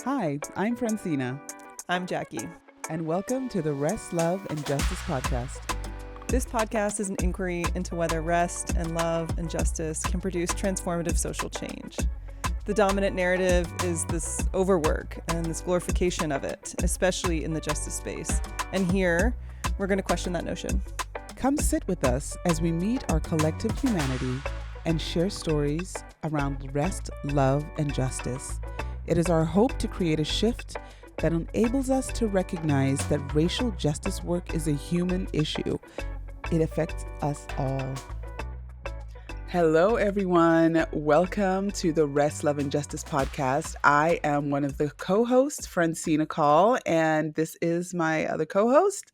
Hi, I'm Francina, I'm Jackie. and welcome to the Rest, Love, and Justice podcast. This podcast is an inquiry into whether rest and love and justice can produce transformative social change. The dominant narrative is this overwork and this glorification of it, especially in the justice space. And here, we're going to question that notion. Come sit with us as we meet our collective humanity and share stories around rest, love, and justice. It is our hope to create a shift that enables us to recognize that racial justice work is a human issue. It affects us all. Hello, everyone. Welcome to the Rest, Love, and Justice podcast. I am one of the co-hosts, Francina Call, and this is my other co-host,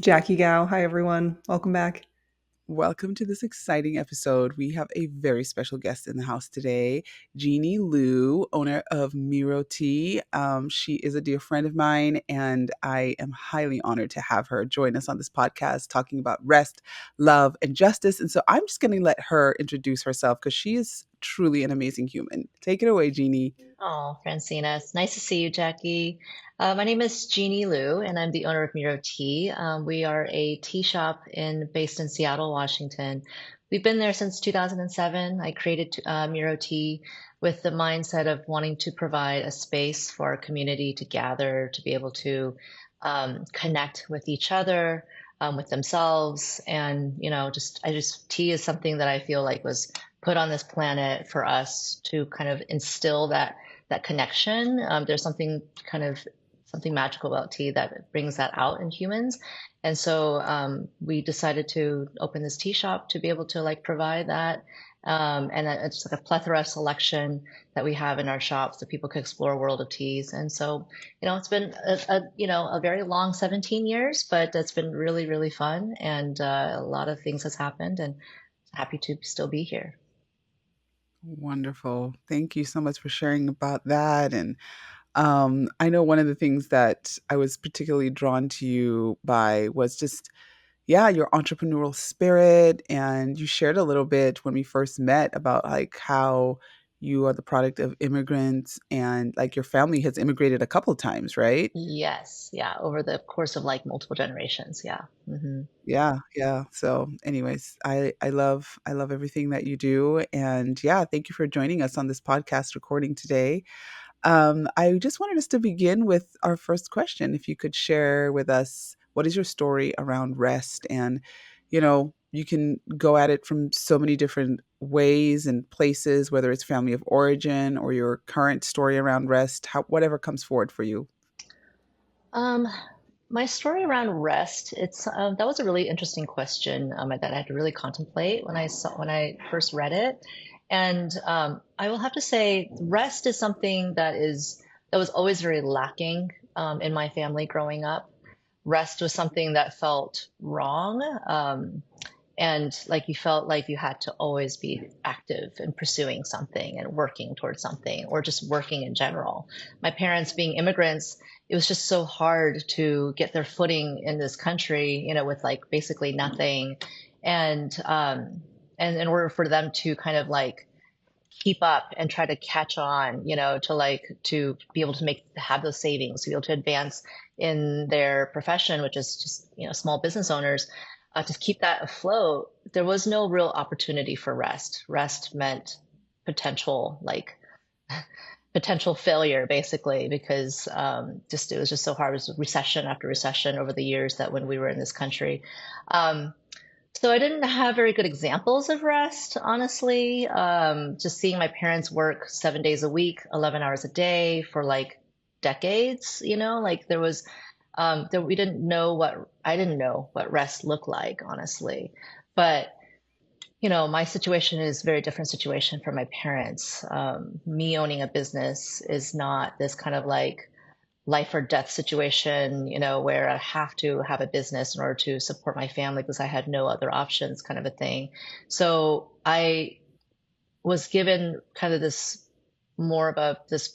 Jackie Gao. Hi, everyone. Welcome back. Welcome to this exciting episode. We have a very special guest in the house today, Jeannie Liu, owner of Miro Tea. She is a dear friend of mine, and I am highly honored to have her join us on this podcast talking about rest, love, and justice. And so I'm just going to let her introduce herself because she is truly an amazing human. Take it away, Jeannie. Oh, Francina, it's nice to see you, Jackie. My name is Jeannie Liu, and I'm the owner of Miro Tea. We are a tea shop based in Seattle, Washington. We've been there since 2007. I created Miro Tea with the mindset of wanting to provide a space for our community to gather, to be able to connect with each other, with themselves, and tea is something that I feel like was put on this planet for us to kind of instill that connection. There's something magical about tea that brings that out in humans. And so we decided to open this tea shop to be able to provide that. And it's like a plethora of selection that we have in our shop so people can explore a world of teas. And so, it's been a very long 17 years, but it's been really, really fun. And a lot of things has happened, and happy to still be here. Wonderful. Thank you so much for sharing about that. And I know one of the things that I was particularly drawn to you by was just, your entrepreneurial spirit. And you shared a little bit when we first met about how you are the product of immigrants and your family has immigrated a couple of times, right? Yes. Yeah. Over the course of multiple generations. Yeah. Mm-hmm. Yeah. So anyways, I love everything that you do. And thank you for joining us on this podcast recording today. I just wanted us to begin with our first question. If you could share with us, what is your story around rest? And, you can go at it from so many different ways and places, whether it's family of origin or your current story around rest, whatever comes forward for you. My story around rest, it's that was a really interesting question that I had to really contemplate when I first read it. And I will have to say, rest is something that was always very lacking in my family growing up. Rest was something that felt wrong. And you felt like you had to always be active and pursuing something and working towards something, or just working in general. My parents being immigrants, it was just so hard to get their footing in this country, with basically nothing. And in order for them to kind of keep up and try to catch on, to be able to have those savings, to be able to advance in their profession, which is just, small business owners, to keep that afloat, there was no real opportunity for rest. Rest meant potential failure, basically, because it was just so hard. It was recession after recession over the years that when we were in this country. So I didn't have very good examples of rest, honestly. Just seeing my parents work 7 days a week, 11 hours a day for decades, there was I didn't know what rest looked like, honestly. But my situation is a very different situation from my parents. Me owning a business is not this kind of life or death situation, where I have to have a business in order to support my family because I had no other options, kind of a thing. So I was given kind of this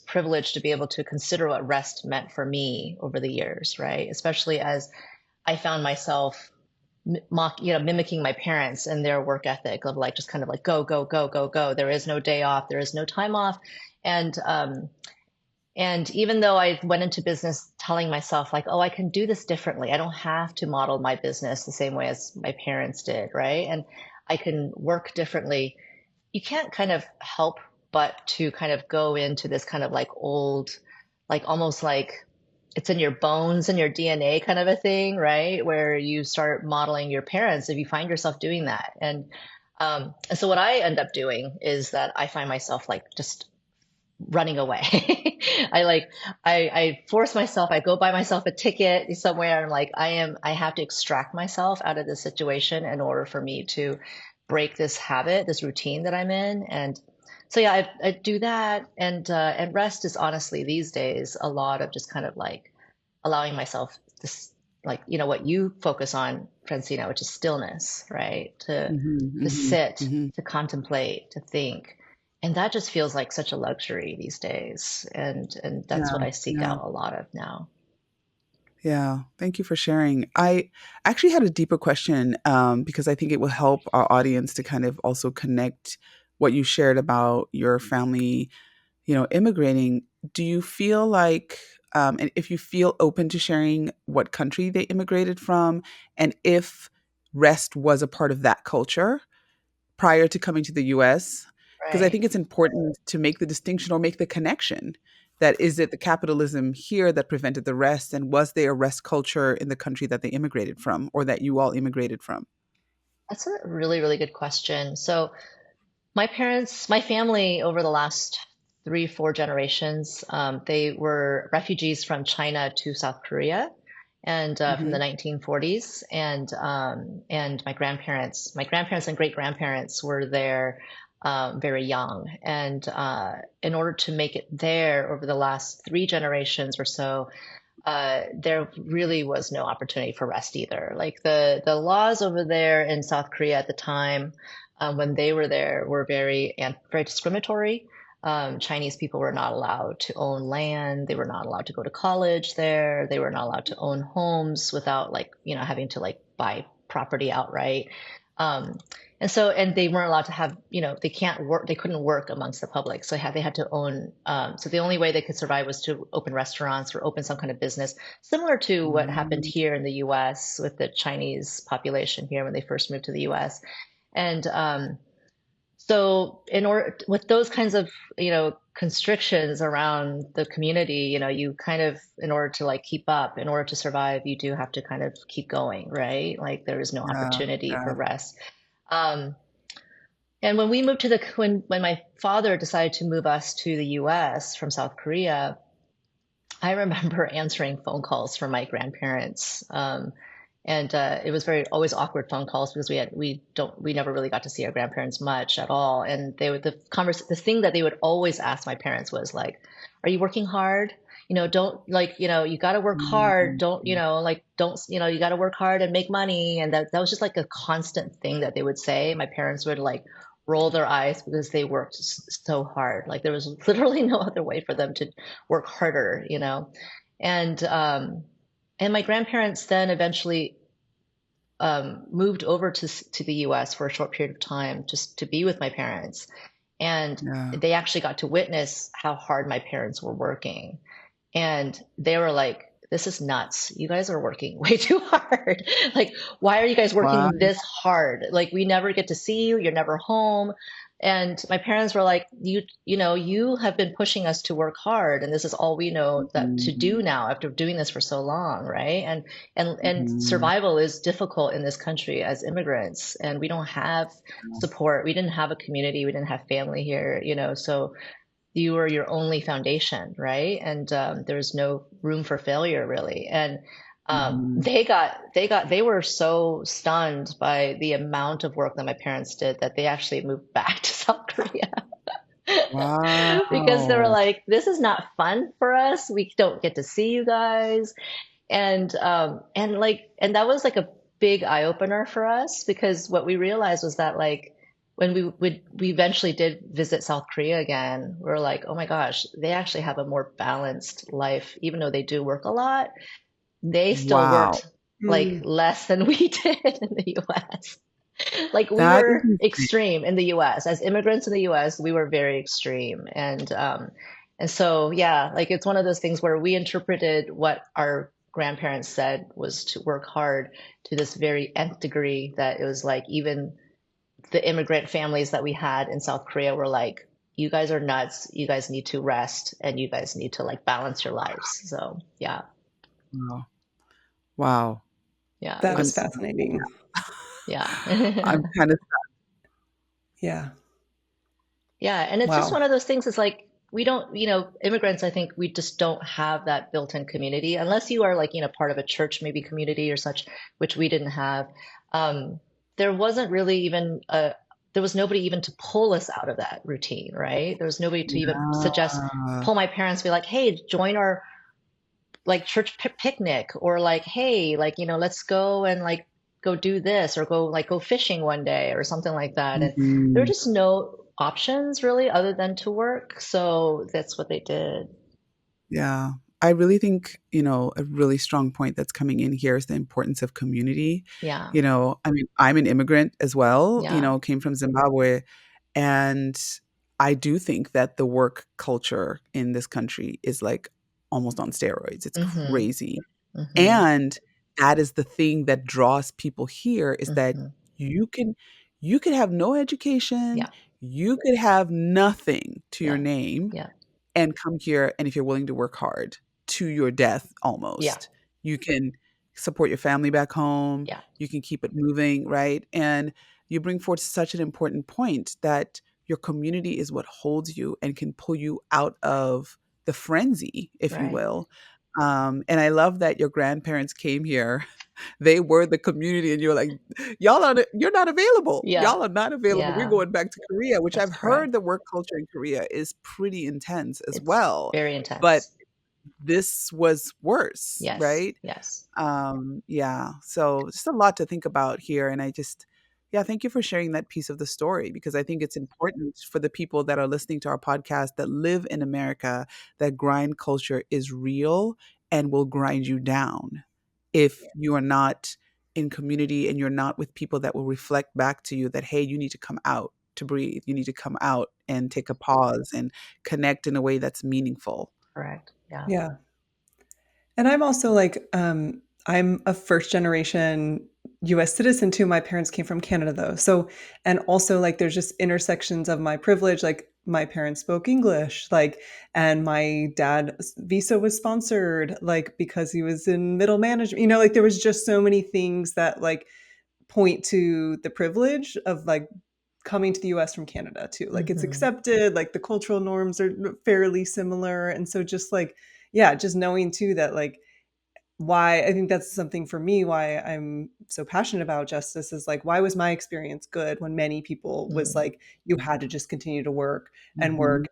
privilege to be able to consider what rest meant for me over the years, right? Especially as I found myself mimicking my parents and their work ethic of just kind of go, go, go, go, go. There is no day off. There is no time off. And And even though I went into business telling myself, like, oh, I can do this differently. I don't have to model my business the same way as my parents did, right? And I can work differently. You can't kind of help but to kind of go into this kind of like old, like almost like it's in your bones and your DNA kind of a thing, right? Where you start modeling your parents if you find yourself doing that. And so what I end up doing is that I find myself like just running away. I like I force myself, I go buy myself a ticket somewhere. I'm like, I have to extract myself out of this situation in order for me to break this habit, this routine that I'm in. And so yeah, I do that. And rest is honestly these days a lot of just kind of like allowing myself this, like, you know, what you focus on, Francina, which is stillness, right? To sit, Hmm. to contemplate, to think. And that just feels like such a luxury these days. And that's Yeah, what I seek yeah, out a lot of now. yeah. Thank you for sharing. I actually had a deeper question because I think it will help our audience to kind of also connect what you shared about your family, immigrating. Do you feel like, and if you feel open to sharing what country they immigrated from, and if rest was a part of that culture prior to coming to the US? Because I Right. think it's important to make the distinction or make the connection that is it the capitalism here that prevented the rest, and was there a rest culture in the country that they immigrated from or that you all immigrated from? That's a really, really good question. So my parents, my family over the last three, four generations, they were refugees from China to South Korea, and from the Hmm. 1940s. And my grandparents and great grandparents were there very young. And in order to make it there over the last three generations or so, there really was no opportunity for rest either. Like the laws over there in South Korea at the time, when they were there, were very discriminatory. Chinese people were not allowed to own land. They were not allowed to go to college there. They were not allowed to own homes without like, you know, having to like buy property outright. Um, and they weren't allowed to have, you know, they can't work, they couldn't work amongst the public. So they had to own, so the only way they could survive was to open restaurants or open some kind of business, similar to what happened Mm, here in the US with the Chinese population here when they first moved to the US. And so in order with those kinds of, you know, constrictions around the community, you know, you kind of, in order to like keep up, in order to survive, you do have to kind of keep going, right? Like there is no yeah, opportunity yeah. for rest. Um, and when we moved to when my father decided to move us to the US from South Korea, I remember answering phone calls from my grandparents. And it was very always awkward phone calls because we never really got to see our grandparents much at all. And they would the thing that they would always ask my parents was like, "Are you working hard? You know, don't like, you know, you got to work hard. Mm, Don't, you know, like don't, you know, you got to work hard and make money." And that was just like a constant thing that they would say. My parents would like roll their eyes because they worked so hard. Like there was literally no other way for them to work harder, you know. And and my grandparents then eventually moved over to the U.S. for a short period of time just to be with my parents, and yeah. they actually got to witness how hard my parents were working, and they were like, "This is nuts. You guys are working way too hard. Like, why are you guys Wow. working this hard? Like, we never get to see you. You're never home." And my parents were like, you know, you have been pushing us to work hard, and this is all we know that to Mhm, do now after doing this for so long, right? And mhm. survival is difficult in this country as immigrants, and we don't have support. We didn't have a community. We didn't have family here, you know, so you were your only foundation, right? And there was no room for failure really. And Mhm. they were so stunned by the amount of work that my parents did that they actually moved back to South Korea because they were Wow. like, this is not fun for us. We don't get to see you guys. And that was like a big eye opener for us because what we realized was that like when we eventually did visit South Korea again, we are like, oh my gosh, they actually have a more balanced life, even though they do work a lot. They still Wow. worked like Mm, less than we did in the US. Like we that is were insane. extreme in the US. As immigrants in the US, we were very extreme. And so, yeah, like it's one of those things where we interpreted what our grandparents said was to work hard to this very nth degree that it was like even the immigrant families that we had in South Korea were like, you guys are nuts. You guys need to rest and you guys need to like balance your lives. So, yeah, Wow. Wow. yeah, it That I'm is was, fascinating. yeah. I'm kind of Yeah. Yeah, and it's just Wow. one of those things. It's like we don't, immigrants, I think we just don't have that built-in community unless you are like, part of a church, maybe community or such, which we didn't have. Um, there wasn't really even there was nobody even to pull us out of that routine, right? There was nobody to even suggest, yeah. pull my parents, be like, hey, join our like church picnic, or like, hey, like, let's go and like go do this or go fishing one day or something like that. And there were Mhm. just no options really other than to work. So that's what they did. Yeah. I really think, a really strong point that's coming in here is the importance of community. Yeah. I mean, I'm an immigrant as well, Yeah. came from Zimbabwe. And I do think that the work culture in this country is like almost on steroids. It's Mm-hmm. crazy. Mm-hmm. And that is the thing that draws people here is that Mm-hmm. you can you could have no education, Yeah. you could have nothing to your Yeah. name Yeah. and come here, and if you're willing to work hard to your death Yeah. almost, you can support your family back home, Yeah. you can keep it moving, right? And you bring forth such an important point that your community is what holds you and can pull you out of the frenzy, if you Right. will. And I love that your grandparents came here. They were the community, and you're like, you're not available. Yeah. Y'all are not available. We're Yeah. going back to Korea, which That's I've heard correct. the work culture in Korea is pretty intense as It's well. very But intense. this was worse, Yes. right? Yes. Yeah. So just a lot to think about here. And yeah, thank you for sharing that piece of the story because I think it's important for the people that are listening to our podcast that live in America that grind culture is real and will grind you down if you are not in community and you're not with people that will reflect back to you that, hey, you need to come out to breathe. You need to come out and take a pause and connect in a way that's meaningful. Correct. Yeah. Yeah. And I'm also like, I'm a first generation US citizen too. My parents came from Canada though. So, and also like there's just intersections of my privilege. Like my parents spoke English, like, and my dad's visa was sponsored, like, because he was in middle management, like there was just so many things that like point to the privilege of like coming to the US from Canada too. Like it's Mm-hmm. accepted, like the cultural norms are fairly similar. And so just like, yeah, just knowing too that like why I think that's something for me why I'm so passionate about justice is like why was my experience good when many people was Mm. like you had to just continue to work and Mhm. work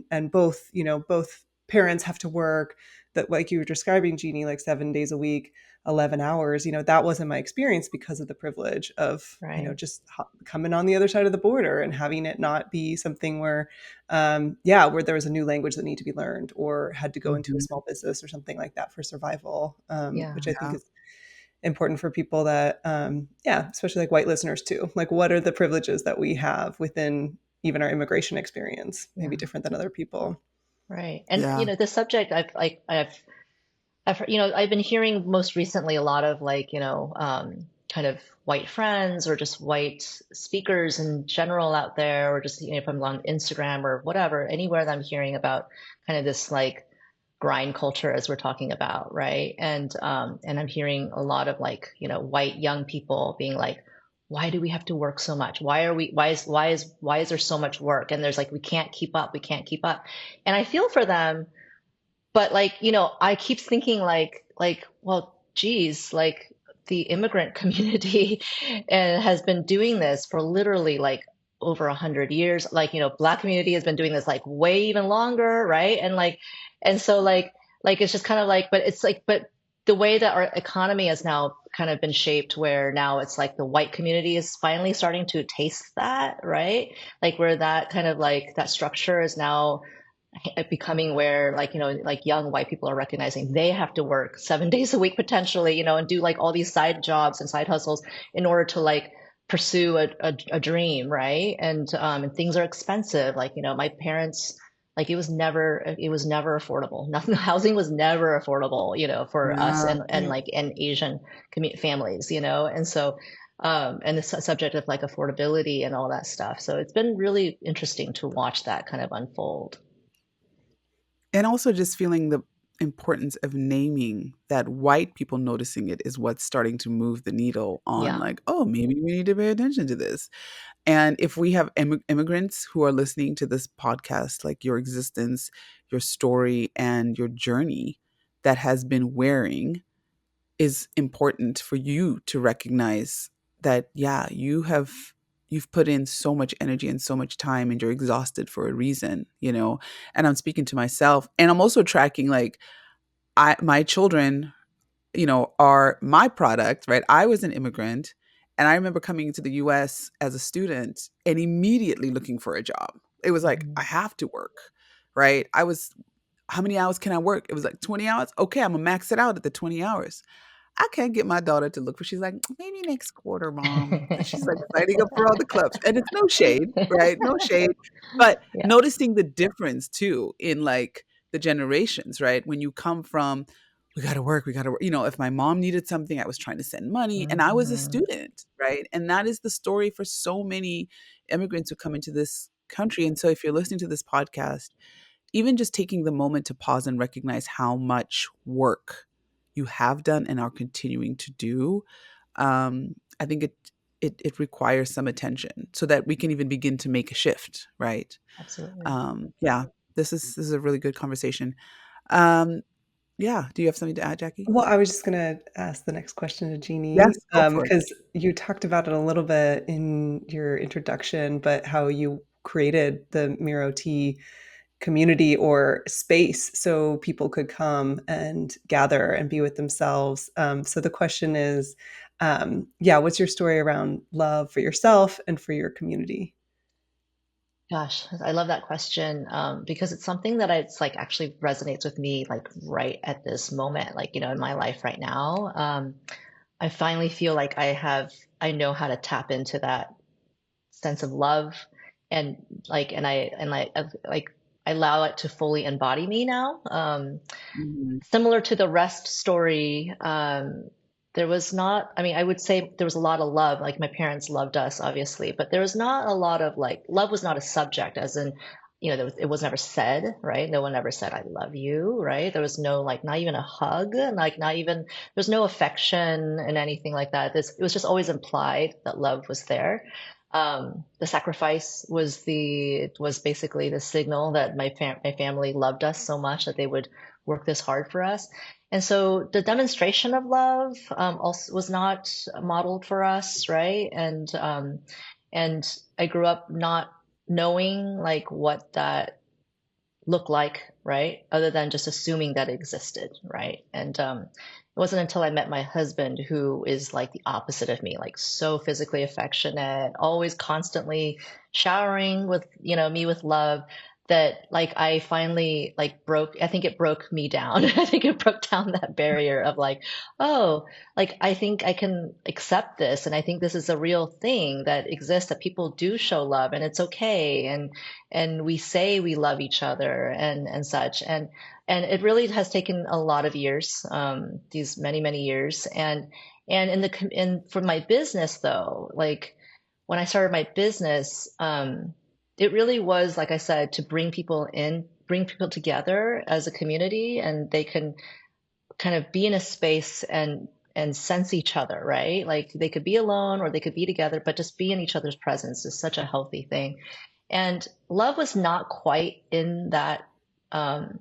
and both both parents have to work that like you were describing Jeannie like 7 days a week 11 hours that wasn't my experience because of the privilege of Right. just coming on the other side of the border and having it not be something where yeah, where there was a new language that needed to be learned or had to go into a Mhm. small business or something like that for survival, Yeah. which I think Yeah. is important for people that, yeah, especially like white listeners too. Like, what are the privileges that we have within even our immigration experience? Maybe Yeah. different than other people. Right. And Yeah. the subject I've been hearing most recently a lot of like, kind of white friends or just white speakers in general out there, or just, if I'm on Instagram or whatever, anywhere that I'm hearing about kind of this like grind culture as we're talking about, right? And I'm hearing a lot of like, white young people being like, why do we have to work so much? Why is there so much work? And there's like, we can't keep up. And I feel for them, but like, I keep thinking well, geez, like the immigrant community and has been doing this for literally like over 100 years. Like, Black community has been doing this like way even longer, right? And so like it's just kind of like, but the way that our economy has now kind of been shaped, where now it's like the white community is finally starting to taste that, right? Like where that kind of like that structure is now becoming where like like young white people are recognizing they have to work 7 days a week potentially, and do like all these side jobs and side hustles in order to like pursue a dream, right? And things are expensive, like my parents, Like it was never affordable. Nothing, housing was never affordable, for us Yeah. and like and Asian families, and so and the subject of like affordability and all that stuff. So it's been really interesting to watch that kind of unfold. And also just feeling the importance of naming that white people noticing it is what's starting to move the needle on Yeah, like, oh, maybe we need to pay attention to this. And if we have immigrants who are listening to this podcast, like your existence, your story, and your journey that has been wearing is important for you to recognize that, yeah, you've put in so much energy and so much time and you're exhausted for a reason, and I'm speaking to myself, and I'm also tracking like my children, are my product, right? I was an immigrant, and I remember coming to the US as a student and immediately looking for a job. It was like, I hmm have to work, right? I was, how many hours can I work? It was like 20 hours. Okay, I'm gonna max it out at the 20 hours. I can't get my daughter to look for. She's like, maybe next quarter, mom. And she's like signing up for all the clubs. And it's no shade, right? No shade. But yeah. noticing the difference too in like the generations, right? When you come from, we got to work, we got to work. If my mom needed something, I was trying to send money and I was a hmm student, right? And that is the story for so many immigrants who come into this country. And so if you're listening to this podcast, even just taking the moment to pause and recognize how much work you have done and are continuing to do, I think it requires some attention so that we can even begin to make a shift, right? Absolutely. Yeah, this is a really good conversation. Um, yeah, do you have something to add, Jackie? Well, I was just gonna ask the next question to Yes, Jeannie, go for it. because you talked about it a little bit in your introduction, but how you created the Miro Tea community or space so people could come and gather and be with themselves. So the question is, yeah, what's your story around love for yourself and for your community? Gosh, I love that question, because it's something that it's like actually resonates with me like right at this moment, like in my life right now. I finally feel like I know how to tap into that sense of love, and like I allow it to fully embody me now. Mhm, Similar to the rest story, there was not, I mean, I would say there was a lot of love. Like my parents loved us, obviously, but there was not a lot of like, love was not a subject, as in, it was never said, right? No one ever said, I love you, right? There was no, like, not even a hug, like, not even, there's no affection and anything like that. It was just always implied that love was there. The sacrifice was basically the signal that my family loved us so much that they would work this hard for us. And so the demonstration of love also was not modeled for us, right? And I grew up not knowing like what that looked like, right? Other than just assuming that it existed, right? And it wasn't until I met my husband, who is like the opposite of me, like so physically affectionate, always constantly showering with, me with love, that like I finally like I think it broke me down. I think it broke down that barrier of like, oh, like I think I can accept this, and I think this is a real thing that exists, that people do show love and it's okay, and we say we love each other and such, and it really has taken a lot of years, these many years, and for my business though, like when I started my business, it really was, like I said, to bring people together as a community, and they can kind of be in a space and sense each other, right? Like they could be alone or they could be together, but just be in each other's presence is such a healthy thing. And love was not quite in that um,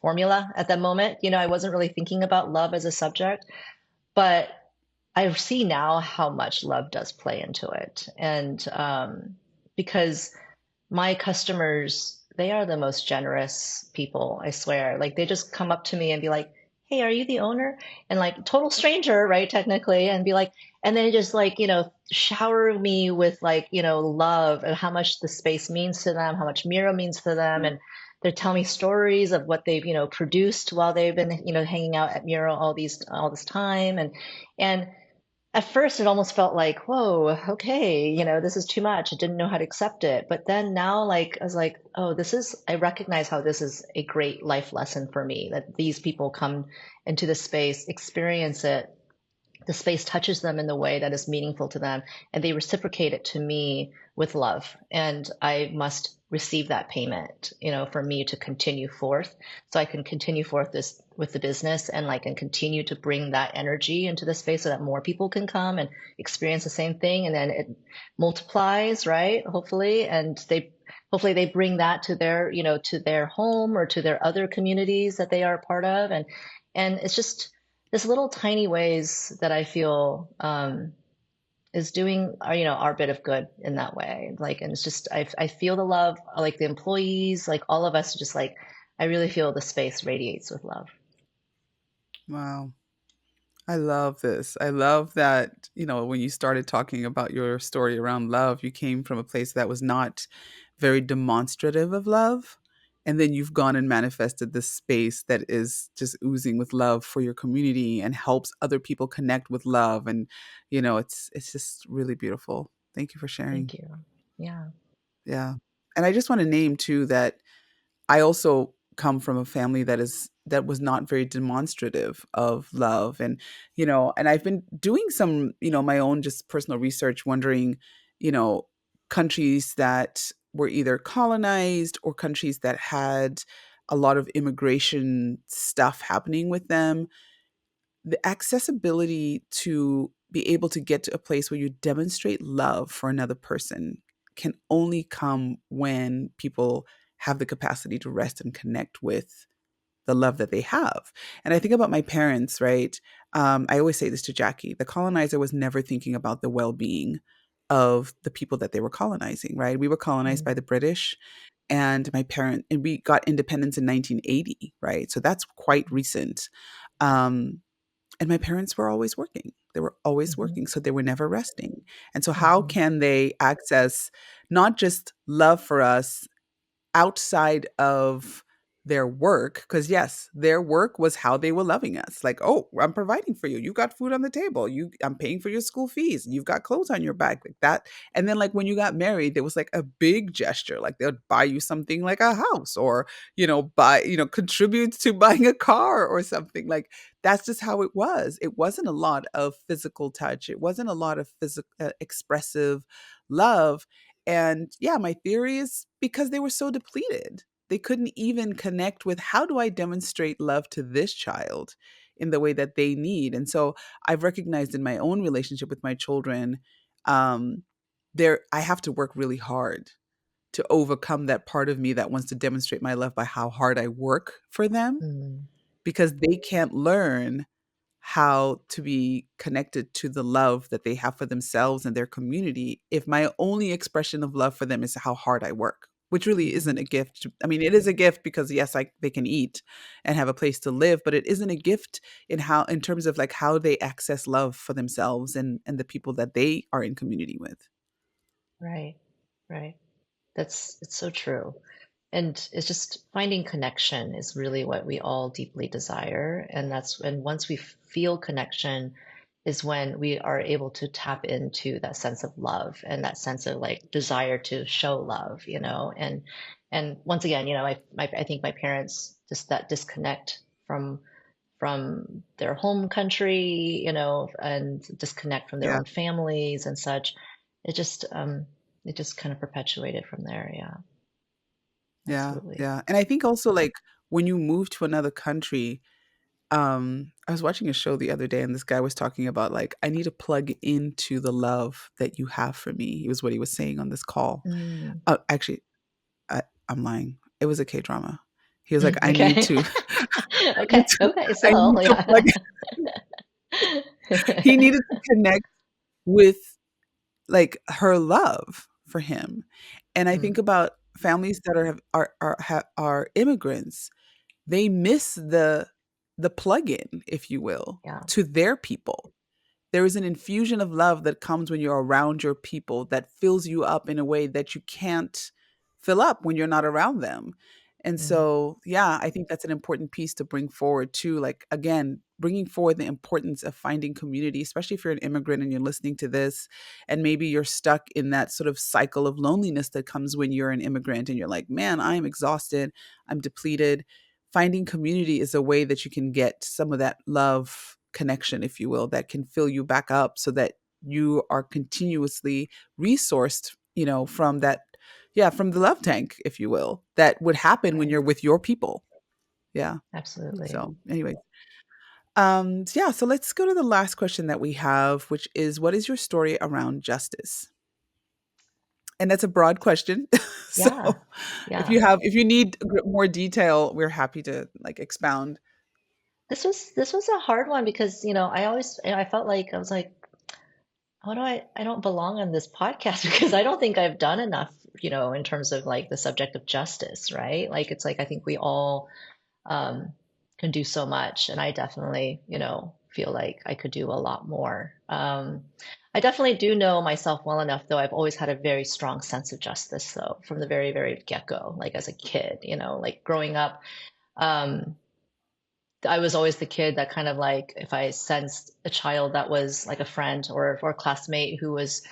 formula at that moment. I wasn't really thinking about love as a subject, but I see now how much love does play into it. And because my customers, they are the most generous people, I swear. Like they just come up to me and be like, "Hey, are you the owner?" And like total stranger, right, technically, and be like, and then just like, shower me with like, love and how much the space means to them, how much Miro means to them. And they tell me stories of what they've, produced while they've been, hanging out at Miro all this time. And At first, it almost felt like, whoa, okay, this is too much. I didn't know how to accept it. But then now, like, I was like, oh, I recognize how this is a great life lesson for me, that these people come into the space, experience it, the space touches them in the way that is meaningful to them, and they reciprocate it to me with love. And I must receive that payment, for me to continue forth. So I can continue forth this with the business and like and continue to bring that energy into the space so that more people can come and experience the same thing. And then it multiplies, right? Hopefully they bring that to their home or to their other communities that they are a part of. And it's just this little tiny ways that I feel is doing our bit of good in that way. Like, and it's just I feel the love, like the employees, like all of us, just like I really feel the space radiates with love. Wow. I love this. I love that, when you started talking about your story around love, you came from a place that was not very demonstrative of love. And then you've gone and manifested this space that is just oozing with love for your community and helps other people connect with love. And, it's just really beautiful. Thank you for sharing. Thank you. Yeah. Yeah. And I just want to name too that I also come from a family that was not very demonstrative of love. And and I've been doing some, my own just personal research, wondering, you know countries that were either colonized or countries that had a lot of immigration stuff happening with them, the accessibility to be able to get to a place where you demonstrate love for another person can only come when people have the capacity to rest and connect with the love that they have. And I think about my parents, right? I always say this to Jackie: the colonizer was never thinking about the well being of the people that they were colonizing, right? We were colonized Mm, by the British, and we got independence in 1980, right? So that's quite recent. Um, and my parents were always working. They were always mhm, working, so they were never resting. And so how mhm, can they access not just love for us outside of their work? Because yes, their work was how they were loving us. Like, oh, I'm providing for you, you got food on the table, I'm paying for your school fees, you've got clothes on your back, like that. And then like when you got married, there was like a big gesture, like they'll buy you something like a house, or buy, contribute to buying a car or something. Like that's just how it was. It wasn't a lot of physical touch, it wasn't a lot of physical expressive love. And yeah, my theory is because they were so depleted. They couldn't even connect with, how do I demonstrate love to this child in the way that they need? And so I've recognized in my own relationship with my children, um, I have to work really hard to overcome that part of me that wants to demonstrate my love by how hard I work for them, mm, because they can't learn how to be connected to the love that they have for themselves and their community if my only expression of love for them is how hard I work, which really isn't mhm. a gift. I mean, it is a gift because yes, they can eat and have a place to live, but it isn't a gift in terms of like how they access love for themselves and the people that they are in community with. Right. Right. It's so true. And it's just finding connection is really what we all deeply desire. And that's when once we feel connection is when we are able to tap into that sense of love and that sense of like desire to show love, and once again, I think my parents just that disconnect from their home country, and disconnect from their Yeah. own families and such. It just kind of perpetuated from there. Yeah, Yeah. absolutely. Yeah. And I think also like when you move to another country, I was watching a show the other day and this guy was talking about like, I need to plug into the love that you have for me. It was what he was saying on this call. Mm. Actually, I'm lying. It was a K-drama. He was like, Mm, okay. Okay. Okay. I So, need to plug yeah. he needed to connect with like her love for him. And I think Mm, about families that are immigrants. They miss the plug-in, if you will, yeah. to their people. There is an infusion of love that comes when you're around your people that fills you up in a way that you can't fill up when you're not around them. And Mm, so, yeah, I think that's an important piece to bring forward too. Like again, bringing forward the importance of finding community, especially if you're an immigrant and you're listening to this, and maybe you're stuck in that sort of cycle of loneliness that comes when you're an immigrant and you're like, man, I'm exhausted, I'm depleted. Finding community is a way that you can get some of that love connection, if you will, that can fill you back up so that you are continuously resourced, from that, yeah, from the love tank, if you will, that would happen when Right. you're with your people. Yeah. Absolutely. So anyway, yeah, so let's go to the last question that we have, which is, what is your story around justice? And that's a broad question. Yeah. So Yeah. if you need more detail, we're happy to like expound. This was a hard one because, I felt like I was like, how do I don't belong on this podcast because I don't think I've done enough, in terms of like the subject of justice, right? Like it's like I think we all um, can do so much. And I definitely, feel like I could do a lot more. I definitely do know myself well enough, though. I've always had a very strong sense of justice, though, from the very, very get-go, like as a kid, like growing up. Um, I was always the kid that kind of like, if I sensed a child that was like a friend or a classmate who was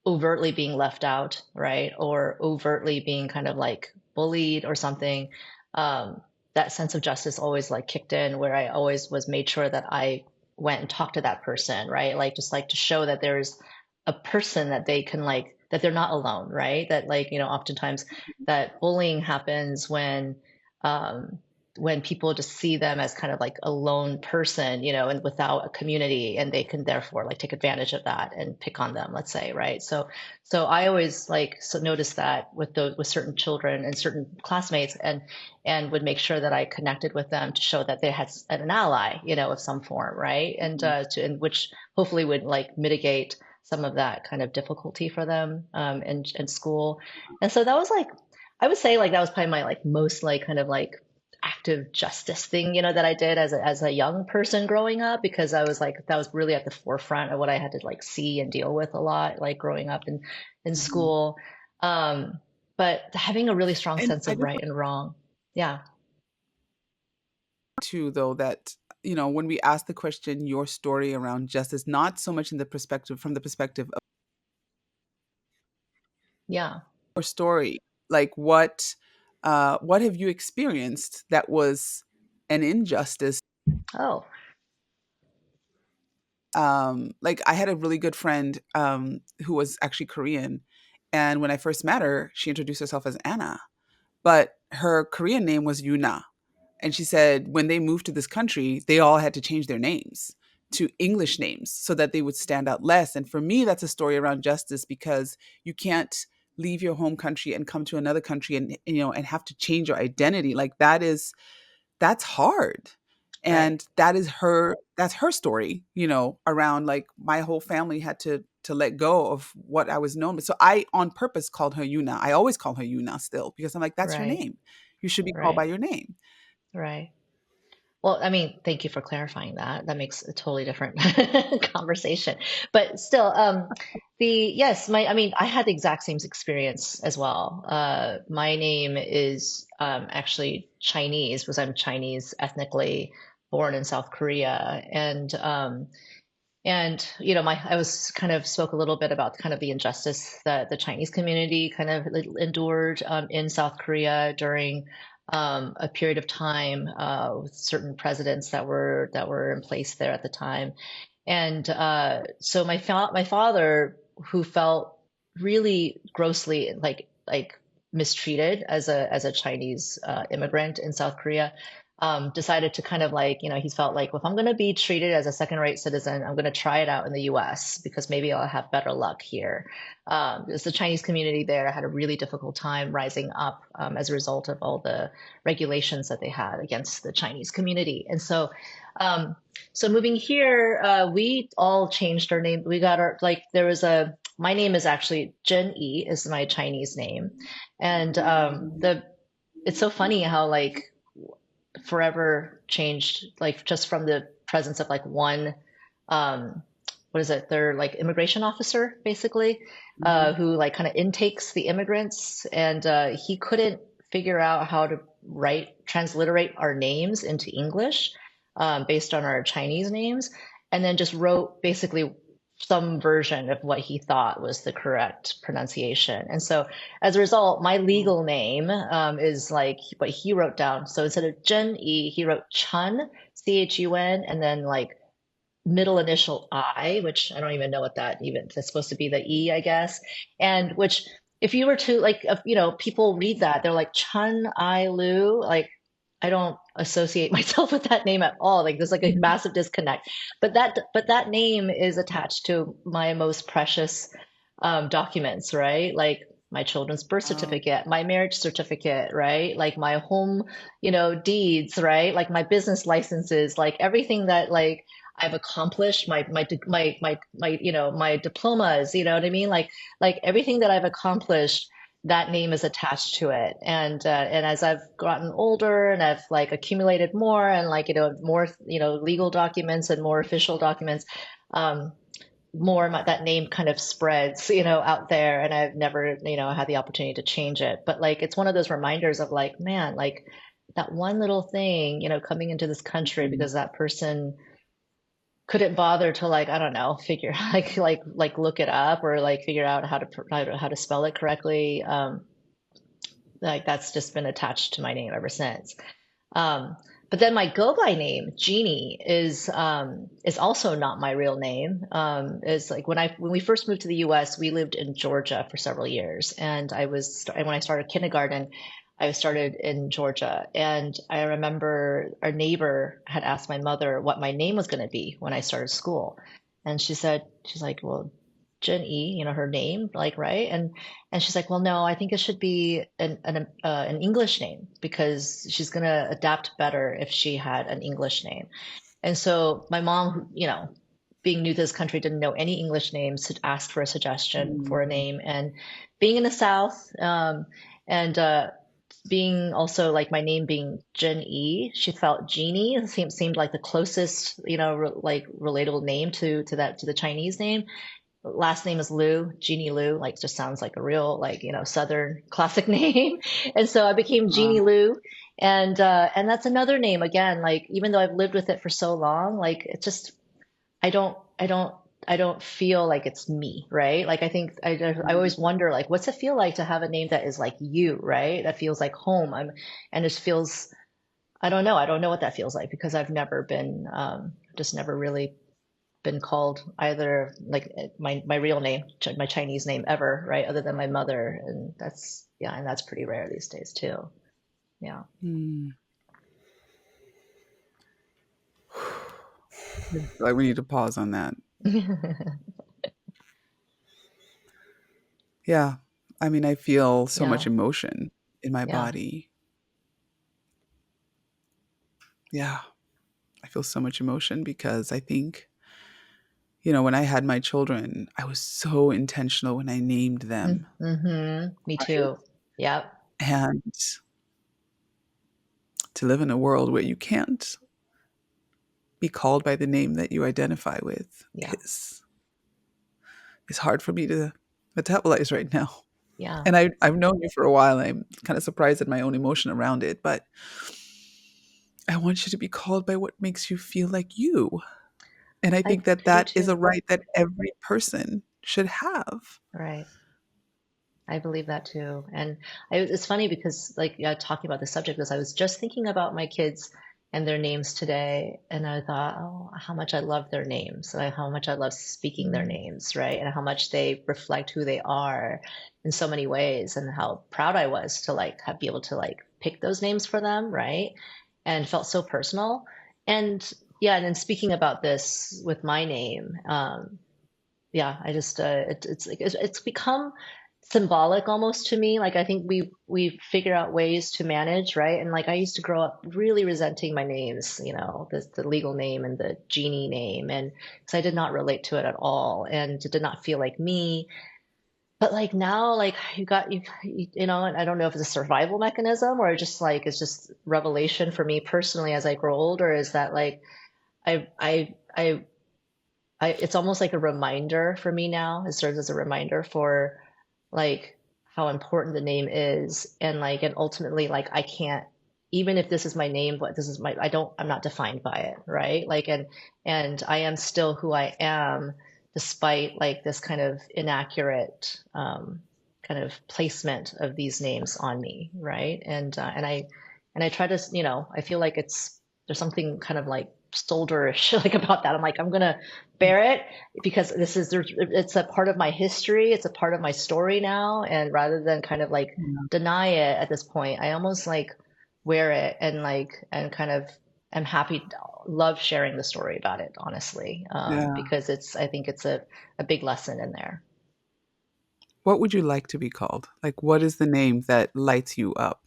overtly being left out, right? Or overtly being kind of like bullied or something, um, that sense of justice always like kicked in where I always was made sure that I went and talked to that person, right? Like just like to show that there's a person that they can like, that they're not alone, right? That like, oftentimes that bullying happens um, when people just see them as kind of like a lone person, and without a community, and they can therefore like take advantage of that and pick on them, let's say, right? So I always like noticed that with certain children and certain classmates, and would make sure that I connected with them to show that they had an ally, of some form, right? And and which hopefully would like mitigate some of that kind of difficulty for them in school. And so that was like, I would say like that was probably my like most like kind of like active justice thing, that I did as a young person growing up, because I was like, that was really at the forefront of what I had to like see and deal with a lot, like growing up in Mhm. school. Um, but having a really strong And sense I of just right and wrong. Yeah. want to, though, that, when we ask the question, your story around justice, not so much from the perspective of Yeah. your story, like what have you experienced that was an injustice? Oh, Like I had a really good friend who was actually Korean, and when I first met her, she introduced herself as Anna, but her Korean name was Yuna. And she said when they moved to this country, they all had to change their names to English names so that they would stand out less. And for me, that's a story around justice, because you can't leave your home country and come to another country and and have to change your identity. Like that's hard. right. And that's her story, around like my whole family had to let go of what I was known. But so I on purpose called her Yuna. I always call her Yuna still, because I'm like, that's your Right. name. You should be called by Right. your name. Right. Well, I mean, thank you for clarifying that. That makes a totally different conversation. But still, yes, I mean, I had the exact same experience as well. My name is actually Chinese, because I'm Chinese ethnically, born in South Korea, and I was kind of spoke a little bit about kind of the injustice that the Chinese community kind of endured in South Korea during a period of time with certain presidents that were in place there at the time. And so my father, who felt really grossly like mistreated as a Chinese immigrant in South Korea, decided to kind of like, he felt like, well, if I'm going to be treated as a second-rate citizen, I'm going to try it out in the US because maybe I'll have better luck here. Because the Chinese community there had a really difficult time rising up as a result of all the regulations that they had against the Chinese community. And um, so moving here, we all changed our name. We got our, like, there was my name is actually Jeannie is my Chinese name. And it's so funny how like forever changed, like just from the presence of like one, um, what is it? Their like immigration officer, basically, Mhm. who like kind of intakes the immigrants, and he couldn't figure out how to transliterate our names into English. based on our Chinese names, and then just wrote basically some version of what he thought was the correct pronunciation. And so as a result, my legal name is like what he wrote down. So instead of Jeannie, he wrote Chun, Chun, and then like middle initial I, which I don't even know what that even that's supposed to be the E, I guess. And which if you were to like, people read that, they're like Chun I Lu, like I don't associate myself with that name at all. Like there's like a massive disconnect. But that name is attached to my most precious documents, right? Like my children's birth Wow. certificate, my marriage certificate, right? Like my home, deeds, right? Like my business licenses, like everything that like I've accomplished, my diplomas, you know what I mean? Like everything that I've accomplished, that name is attached to it. And as I've gotten older and I've like accumulated more and like more legal documents and more official documents, um, that name kind of spreads, out there, and I've never, had the opportunity to change it. But like it's one of those reminders of like, man, like that one little thing, coming into this country Mhm. because that person couldn't bother to like, I don't know, figure like look it up or like figure out how to spell it correctly. Like that's just been attached to my name ever since. Um, but then my go by name, Jeannie, is also not my real name. Is like when we first moved to the U.S., we lived in Georgia for several years, and when I started kindergarten, I started in Georgia, and I remember our neighbor had asked my mother what my name was going to be when I started school, and she's like, well, Jen E, her name, like, right? And she's like, well, no, I think it should be an English name because she's gonna adapt better if she had an English name. And so my mom, being new to this country, didn't know any English names, asked for a suggestion for a Mhm. name. And being in the South, and being also like my name being Jen E, she felt Jeannie seemed like the closest, like relatable name to the Chinese name. Last name is Liu, Jeannie Liu, like just sounds like a real like, Southern classic name. And so I became Wow. Jeannie Liu. And that's another name again, like even though I've lived with it for so long, like it's just I don't I don't I don't feel like it's me, right? Like I think I Mhm. always wonder like what's it feel like to have a name that is like you, right? That feels like home. And it feels I don't know. I don't know what that feels like because I've never been just never really been called either like my real name, my Chinese name ever, right? Other than my mother, and that's pretty rare these days too. Yeah. Mm. Like we need to pause on that. Yeah. I mean, I feel so Yeah. much emotion in my Yeah. body. Yeah. I feel so much emotion because I think, when I had my children, I was so intentional when I named them, Mm-hmm. Me right? too. Yep. And to live in a world where you can't be called by the name that you identify with Yeah. is hard for me to metabolize right now. Yeah. And I've known you for a while. I'm kind of surprised at my own emotion around it, but I want you to be called by what makes you feel like you. And I think that I do that is a too. right that every person should have. Right. I believe that too. And it's funny because, like, yeah, talking about the subject, was I was just thinking about my kids and their names today, and I thought, oh, how much I love their names, and how much I love speaking their Mm. names, right? And how much they reflect who they are in so many ways, and how proud I was to like be able to like pick those names for them, right? And felt so personal. And yeah, and then speaking about this with my name, yeah, I just it's become symbolic almost to me. Like I think we figure out ways to manage, right? And like I used to grow up really resenting my names, the legal name and the Jeannie name, and because I did not relate to it at all, and it did not feel like me. But like now, like and I don't know if it's a survival mechanism or just like it's just revelation for me personally as I grow older, is that like I I I it's almost like a reminder for me now. It serves as a reminder for like how important the name is, and like and ultimately like I can't. even if this is my name, but this is my, I'm not defined by it, right? Like, and I am still who I am, despite like this kind of inaccurate kind of placement of these names on me, right? And I try to, I feel like there's something kind of like soldierish like about that. I'm like, I'm gonna bear it because it's a part of my history, it's a part of my story now, and rather than kind of like deny it at this point, I almost like wear it and kind of am happy, love sharing the story about it, honestly, Yeah. because I think it's a big lesson in there. What would you like to be called? Like, what is the name that lights you up?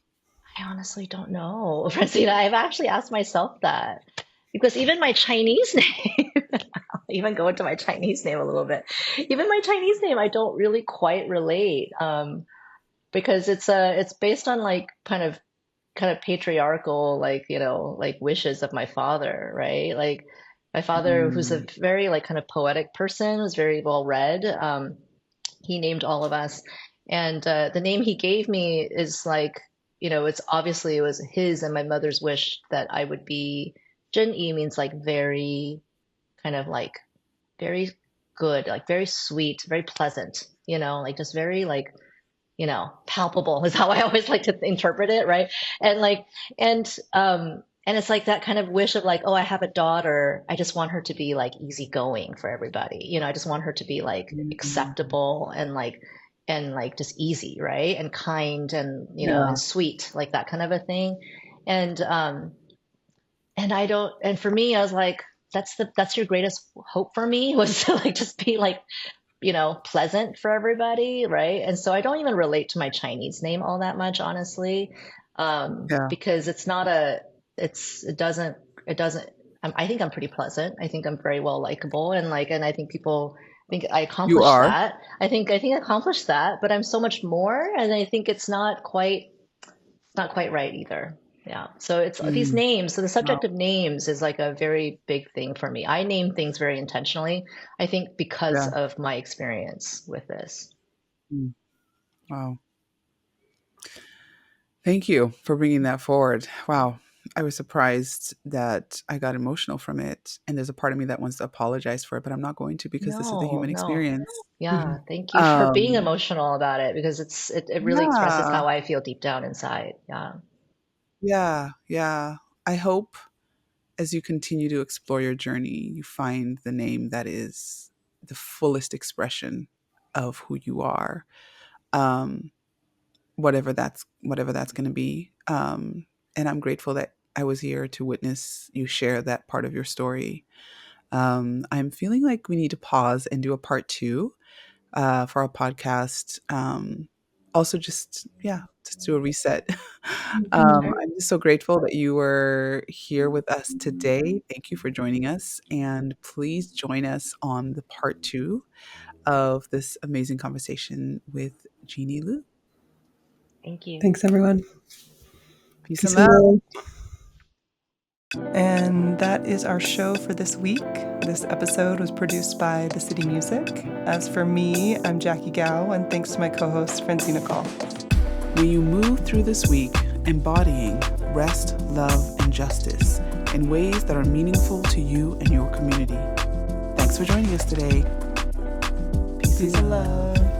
I honestly don't know, Francina. I've actually asked myself that because even my Chinese name, I'll even go into my Chinese name a little bit. Even my Chinese name, I don't really quite relate, because it's based on like kind of patriarchal, like, like wishes of my father, right? Like my father, who's a Mm. very like kind of poetic person, was very well read. He named all of us, and the name he gave me is like, it's obviously it was his and my mother's wish that I would be. Jeannie means like very kind of like very good, like very sweet, very pleasant, like just very like palpable is how I always like to interpret it, right? And like, and it's like that kind of wish of like, oh, I have a daughter. I just want her to be like easygoing for everybody. I just want her to be like Mm. acceptable and like just easy, right? And kind and, Yeah. and sweet, like that kind of a thing. And I don't, and for me, I was like, that's your greatest hope for me was to like just be like pleasant for everybody, right? And so I don't even relate to my Chinese name all that much, honestly, Yeah. because it doesn't, I think I'm pretty pleasant. I think I'm very well likable and like, and I think I think I You accomplished are. that. I think I accomplished that, but I'm so much more. And I think it's not quite right either. Yeah. So it's these Mm. names. So the Wow. subject of names is like a very big thing for me. I name things very intentionally, I think because Yeah. of my experience with this. Mm. Wow. Thank you for bringing that forward. Wow. I was surprised that I got emotional from it. And there's a part of me that wants to apologize for it, but I'm not going to because this is the No, human no. experience. Yeah, Mhm. thank you for being Um, emotional about it because it really expresses yeah. how I feel deep down inside. Yeah. Yeah. Yeah. I hope as you continue to explore your journey, you find the name that is the fullest expression of who you are. Um, whatever that's going to be. And I'm grateful that I was here to witness you share that part of your story. I'm feeling like we need to pause and do a part two for our podcast. Also, just do a reset. Sure. I'm just so grateful that you were here with us today. Thank you for joining us, and please join us on the part two of this amazing conversation with Jeannie Liu. Thank you. Thanks, everyone. Peace and Peace and love. love. And that is our show for this week. This episode was produced by The City Music. As for me, I'm Jackie Gao, and thanks to my co-host, Francina Call. May you move through this week embodying rest, love, and justice in ways that are meaningful to you and your community. Thanks for joining us today. Peace Peace and and love. love.